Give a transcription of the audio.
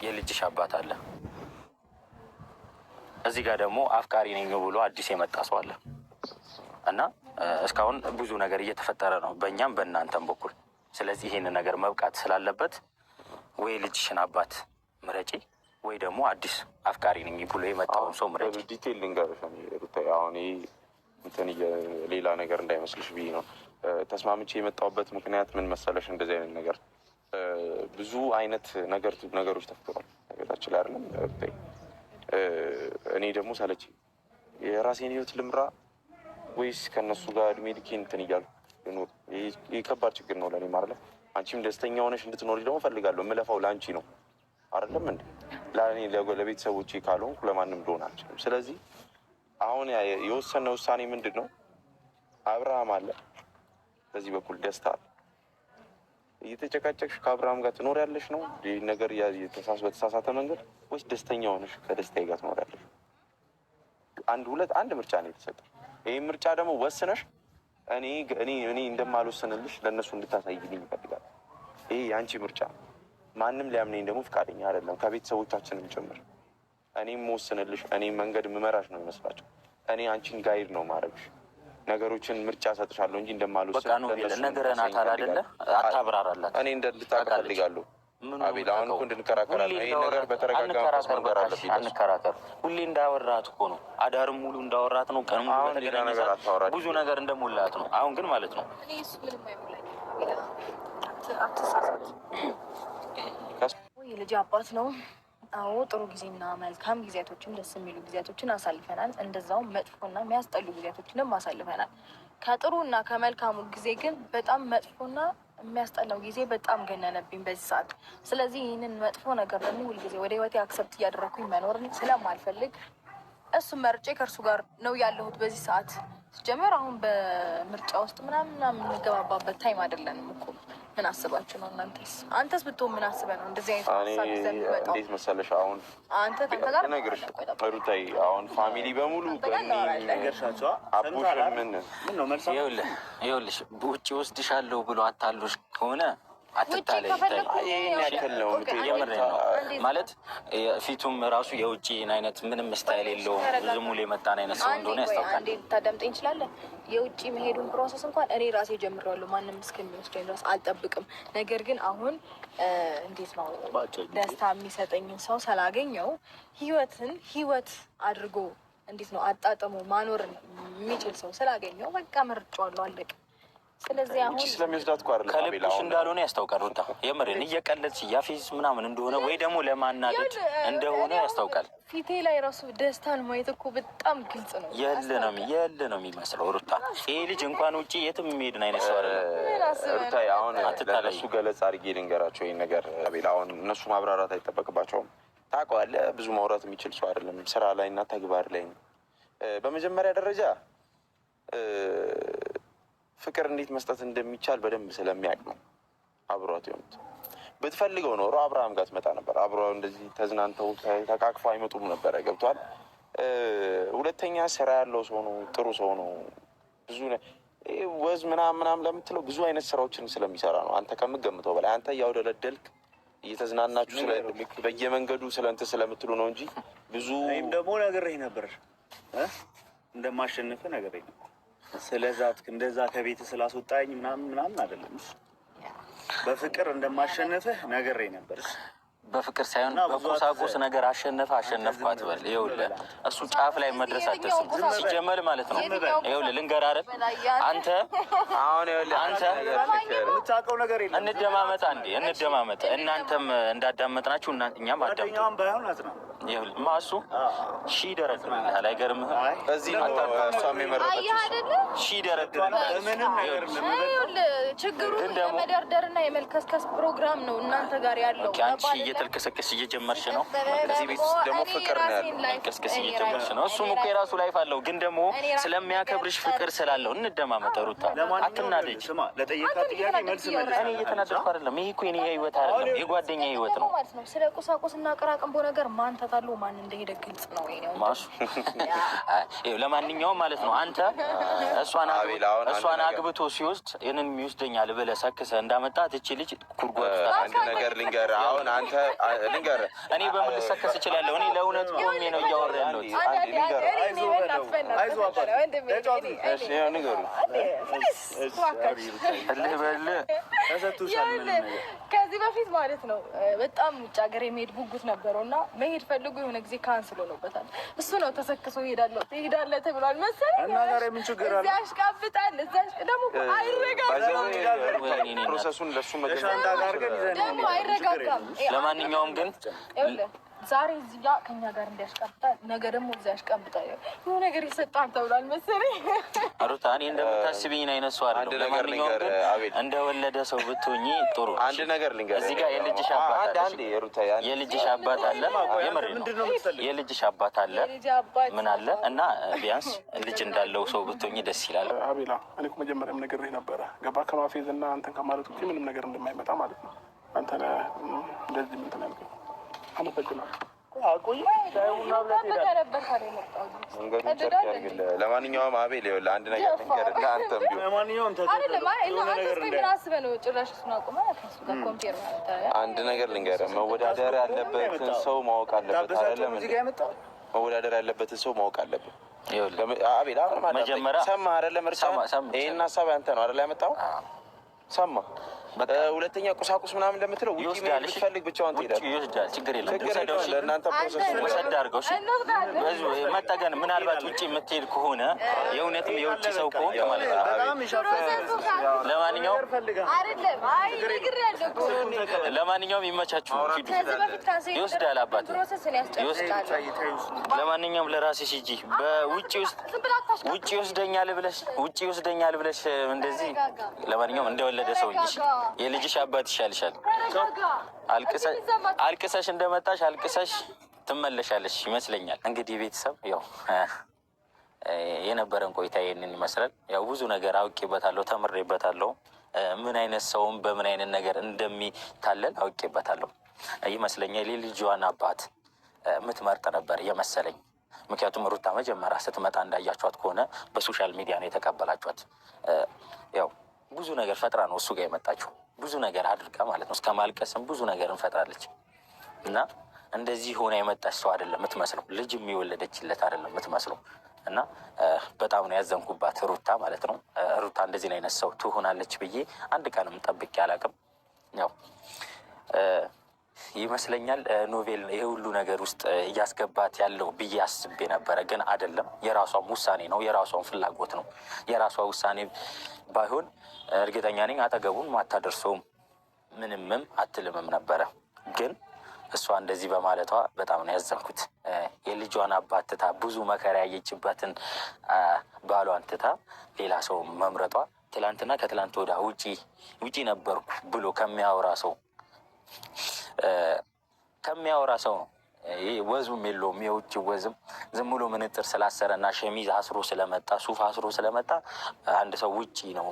የልጅሽ አባት አለ። እዚህ ጋር ደግሞ አፍቃሪ ነኝ ብሎ አዲስ የመጣ ሰው አለ እና እስካሁን ብዙ ነገር እየተፈጠረ ነው በእኛም በእናንተም በኩል። ስለዚህ ይሄን ነገር መብቃት ስላለበት ወይ ልጅሽን አባት ምረጪ ወይ ደግሞ አዲስ አፍቃሪ ነኝ ብሎ የመጣውን ሰው ምረጪ። ዲቴል ልንገርሽ ሩታዬ፣ አሁን እንትን ሌላ ነገር እንዳይመስልሽ ብዬ ነው ተስማምቼ የመጣሁበት ምክንያት ምን መሰለሽ? እንደዚህ አይነት ነገር ብዙ አይነት ነገሮች ተፈጥሯል ቤታችን ላይ አይደለም ሩታዬ። እኔ ደግሞ ሰለች የራሴን ህይወት ልምራ ወይስ ከእነሱ ጋር እድሜ ልኬን እንትን እያሉ ልኖር? ይህ ከባድ ችግር ነው ለእኔ ማለት። አንቺም ደስተኛ ሆነሽ እንድትኖሪ ደግሞ እፈልጋለሁ። የምለፋው ለአንቺ ነው አይደለም እንዴ? ለእኔ ለቤተሰቦቼ ካልሆንኩ ለማንም ልሆን አልችልም። ስለዚህ አሁን የወሰነ ውሳኔ ምንድን ነው? አብርሃም አለ በዚህ በኩል ደስታ አለ። እየተጨቃጨቅሽ ከአብርሃም ጋር ትኖሪያለሽ ነው ይህ ነገር በተሳሳተ መንገድ ወይስ ደስተኛ ሆነሽ ከደስታዬ ጋር ትኖሪያለሽ? አንድ ምርጫ ነው የተሰጠ። ይህ ምርጫ ደግሞ ወስነሽ እኔ እንደማልወስንልሽ ለእነሱ እንድታሳይልኝ ይፈልጋል። ይሄ የአንቺ ምርጫ። ማንም ሊያምነኝ ደግሞ ፈቃደኛ አይደለም፣ ከቤተሰቦቻችንም ጭምር። እኔም መወስንልሽ እኔም መንገድ ምመራሽ ነው ይመስላቸው። እኔ አንቺን ጋይድ ነው ማድረግሽ። ነገሮችን ምርጫ ሰጥሻለሁ እንጂ እንደማልወስን ነገረናታል አይደለ? አታብራራላት። እኔ እንድታውቅ እፈልጋለሁ። አቤል አሁን እኮ እንድንከራከራለን። ይሄን ነገር በተረጋጋ መንገድ አለብኝ። አንከራከር። ሁሌ እንዳወራት እኮ ነው። አዳርም ሙሉ እንዳወራት ነው። ቀን ሙሉ ብዙ ነገር እንደሞላት ነው። አሁን ግን ማለት ነው የልጅ አባት ነው። አዎ ጥሩ ጊዜና መልካም ጊዜያቶችን ደስ የሚሉ ጊዜያቶችን አሳልፈናል። እንደዛውም መጥፎና የሚያስጠሉ ጊዜያቶችንም አሳልፈናል። ከጥሩ እና ከመልካሙ ጊዜ ግን በጣም መጥፎና የሚያስጠላው ጊዜ በጣም ገነነብኝ በዚህ ሰዓት። ስለዚህ ይህንን መጥፎ ነገር ደግሞ ሁልጊዜ ወደ ህይወቴ አክሰፕት እያደረኩኝ መኖርን ስለማልፈልግ እሱም መርጬ ከእርሱ ጋር ነው ያለሁት በዚህ ሰዓት። ሲጀመር አሁን በምርጫ ውስጥ ምናምን የምንገባባበት ታይም አይደለንም እኮ። ምን አስባችሁ ነው እናንተስ? አንተስ ብትሆን ምን አስበህ ነው እንደዚህ አይነት ሀሳብ ይዘህ የምትመጣው? እንዴት መሰለሽ አሁን አንተ ጋር ነገርሽ ሩታዬ፣ አሁን ፋሚሊ በሙሉ ነገርሻቸው አቡሽ ምን ነው መልሳ ይኸውልሽ ውጭ ወስድሻለሁ ብሎ አታሎሽ ከሆነ አትታለይ። ማለት ፊቱም ራሱ የውጭ አይነት ምንም ስታይል የለውም። ዝም ብሎ የመጣን አይነት ሰው እንደሆነ ያስታውቃል። አንዴ ታዳምጠኝ እንችላለን። የውጭ መሄዱን ፕሮሰስ እንኳን እኔ ራሴ ጀምሬዋለሁ። ማንም እስከሚወስደኝ ድረስ አልጠብቅም። ነገር ግን አሁን እንዴት ነው ደስታ የሚሰጠኝን ሰው ስላገኘው ህይወት አድርጎ እንዴት ነው አጣጥሞ ማኖርን የሚችል ሰው ስላገኘው በቃ መርጫዋለሁ። አለቀ። ስለዚህ አሁን ስለሚወስዳት እኮ አይደለም ከልብሽ እንዳልሆነ ያስታውቃል። ሩታ የምሬን እየቀለድሽ ያፌዝ ምናምን እንደሆነ ወይ ደግሞ ለማናደድ እንደሆነ ያስታውቃል። ፊቴ ላይ ራሱ ደስታን ማየት እኮ በጣም ግልጽ ነው። የለ ነው የሚመስለው። ሩታ ይሄ ልጅ እንኳን ውጭ የትም የሚሄድን አይነት ሰው አይደለም። ሩታ አሁን ለእነሱ ገለጻ አድርጌ ልንገራቸው ይሄን ነገር። አቤል አሁን እነሱ ማብራራት አይጠበቅባቸውም። ታውቀዋለህ፣ ብዙ ማውራት የሚችል ሰው አይደለም። ስራ ላይ እና ተግባር ላይ ነው። በመጀመሪያ ደረጃ ፍቅር እንዴት መስጠት እንደሚቻል በደንብ ስለሚያውቅ ነው አብሯት የሆኑት። ብትፈልገው ኖሮ አብርሃም ጋር ትመጣ ነበር። አብሮ እንደዚህ ተዝናንተው ተቃቅፈው አይመጡም ነበረ። ገብቷል። ሁለተኛ ስራ ያለው ሰው ነው፣ ጥሩ ሰው ነው። ብዙ ወዝ ምናምን ለምትለው ብዙ አይነት ስራዎችን ስለሚሰራ ነው። አንተ ከምትገምተው በላይ አንተ እያውደለደልክ እየተዝናናችሁ በየመንገዱ ስለእንትን ስለምትሉ ነው እንጂ ብዙ ደግሞ ነግሬህ ነበር እንደማሸንፍ ነግሬህ ነበር። ስለዛት እንደዛ ከቤት ስላስወጣኝ ምናምን አይደለም። በፍቅር እንደማሸነፍህ ነግሬህ ነበር። በፍቅር ሳይሆን በቁሳቁስ ነገር አሸነፍኳት በል። ይኸውልህ እሱ ጫፍ ላይ መድረስ አትስም ሲጀመር ማለት ነው። ይኸውልህ ልንገርህ አይደል አንተ የምታውቀው ነገር የለም። እንደማመጥ እናንተም እንዳዳመጥናችሁ እኛም አዳምጠን ባይሆን አጥና ይኸውልህ ማሱ ይደረድርልሃል። አይገርምህም? እዚህ ነው እሷም የመረጠችው ይደረድርልሃል። ምንም ነገር ችግሩ የመደርደርና የመልከስከስ ፕሮግራም ነው እናንተ ጋር ያለው። እየተልከሰከስ እየጀመርሽ ነው። እዚህ ቤት ውስጥ ደግሞ ፍቅር ነው ያለው። መልከስከስ እየጀመርሽ ነው። እሱም እኮ የራሱ ላይፍ አለው፣ ግን ደግሞ ስለሚያከብርሽ ፍቅር ስላለው እንደማመጥ። ሩታ አትናደጅ። ለጠየቃት ጥያቄ መልስ መልስ። እኔ እየተናደድኩ አይደለም። ይሄ እኮ የኔ ህይወት አይደለም፣ የጓደኛዬ ህይወት ነው። ስለ ቁሳቁስና ቅራቅንቦ ነገር ማን ተታሎ ማን እንደሄደ ግልጽ ነው ማሱ። ለማንኛውም ማለት ነው አንተ እሷን አግብቶ ሲወስድ ይህንን የሚወስደኛል ብለህ ሰክሰህ እንዳመጣት እቺ ልጅ ኩርጓ አንድ ነገር ልንገርህ። አሁን አንተ ልንገርህ፣ እኔ በምን ልሰከስ እችላለሁ? እኔ ለእውነት ቆሜ ነው እያወራ ያለሁት። ከዚህ በፊት ማለት ነው በጣም ውጭ ሀገር የመሄድ ጉጉት ነበረው እና መሄድ ፈልጎ የሆነ ጊዜ ካንስል ሆኖበታል። እሱ ነው ተሰክሶ ትሄዳለህ ተብሏል መሰለኝ። እዚያ ያሽቃብጣል፣ ደግሞ አይረጋጋም። ፕሮሰሱን ለሱ ደግሞ አይረጋጋም። ለማንኛውም ግን ዛሬ እዚህ ጋር ከኛ ጋር እንዲያሽቃብጣል፣ ነገ ደግሞ እዚያ ያሽቃብጣል። የሆነ ነገር ይሰጣል ተብሏል መሰለኝ። ሩታ እኔ እንደምታስቢኝ አይነት ሰው አይደለም። ለማንኛውም ግን እንደወለደ ሰው ብትሆኚ ጥሩ። አንድ ነገር ልንገርህ፣ እዚህ ጋር የልጅሽ አባት አለ፣ የልጅሽ አባት አለ፣ የምር ነው የልጅሽ አባት አለ፣ ምን አለ እና ቢያንስ ልጅ እንዳለው ሰው ብትሆኚ ደስ ይላል። አቤላ እኔ እኮ መጀመሪያም ነግሬህ ነበረ፣ ገባ ከማፌዝ እና አንተን ከማለት ውጭ ምንም ነገር እንደማይመጣ ማለት ነው። አንተ እንደዚህ ምን ትናልከኝ? አመሰግናለሁ። ለማንኛውም አቤል ይኸውልህ አንድ ነገር ልንገርህ፣ ለአንተም ቢሆን አንድ ነገር ልንገርህ፣ መወዳደር ያለበትን ሰው ማወቅ አለበት። አይደለም መወዳደር ያለበትን ሰው ማወቅ አለበት። አቤል መጀመሪያ ሰማህ አይደለም? ይሄን ሀሳብ አንተ ነው አይደል ያመጣው? ሰማህ? ሁለተኛ ቁሳቁስ ምናምን እንደምትለው ውጪ የምትፈልግ ብቻውን ትሄዳለህ። ይወስዳል፣ ችግር የለም። ለእናንተ ፕሮሰስ ወሰድ አድርገው መጠገን ምናልባት ውጭ የምትሄድ ከሆነ የእውነትም የውጭ ሰው ከሆንክ ማለት ነው። ለማንኛውም ይመቻችሁ፣ ይወስዳል፣ አባት ይወስዳል። ለማንኛውም ለራስሽ ሂጂ። ውጭ ይወስደኛል ብለሽ እንደዚህ ለማንኛውም እንደወለደ ሰው እንጂ የልጅሽ አባት ይሻልሻል። አልቅሰሽ እንደመጣሽ አልቅሰሽ ትመለሻለሽ ይመስለኛል። እንግዲህ ቤተሰብ ያው የነበረን ቆይታ ይህንን ይመስላል። ያው ብዙ ነገር አውቄበታለሁ፣ ተምሬበታለሁ። ምን አይነት ሰውም በምን አይነት ነገር እንደሚታለል አውቄበታለሁ ይመስለኛል። የልጇን አባት የምትመርጥ ነበር የመሰለኝ። ምክንያቱም ሩታ መጀመሪያ ስትመጣ እንዳያችኋት ከሆነ በሶሻል ሚዲያ ነው የተቀበላችኋት። ያው ብዙ ነገር ፈጥራ ነው እሱ ጋር የመጣችው። ብዙ ነገር አድርጋ ማለት ነው። እስከ ማልቀስም ብዙ ነገር እንፈጥራለች እና እንደዚህ ሆና የመጣች ሰው አይደለም የምትመስለው። ልጅ የሚወለደችለት አይደለም የምትመስለው እና በጣም ነው ያዘንኩባት ሩታ ማለት ነው። ሩታ እንደዚህ አይነት ሰው ትሆናለች ብዬ አንድ ቀንም ጠብቄ አላውቅም። ያው ይመስለኛል ኖቬል ይሄ ሁሉ ነገር ውስጥ እያስገባት ያለው ብዬ አስቤ ነበረ፣ ግን አይደለም። የራሷም ውሳኔ ነው፣ የራሷም ፍላጎት ነው። የራሷ ውሳኔ ባይሆን እርግጠኛ ነኝ አጠገቡን አታደርሰውም፣ ምንምም አትልምም ነበረ። ግን እሷ እንደዚህ በማለቷ በጣም ነው ያዘንኩት። የልጇን አባት ትታ ብዙ መከራ ያየችበትን ባሏን ትታ ሌላ ሰው መምረጧ፣ ትላንትና ከትላንት ወዲያ ውጪ ነበርኩ ብሎ ከሚያወራ ሰው ነው። ይህ ወዙም የለውም፣ የውጭ ወዝም ዝም ብሎ ምንጥር ስላሰረና ሸሚዝ አስሮ ስለመጣ ሱፍ አስሮ ስለመጣ አንድ ሰው ውጪ ነው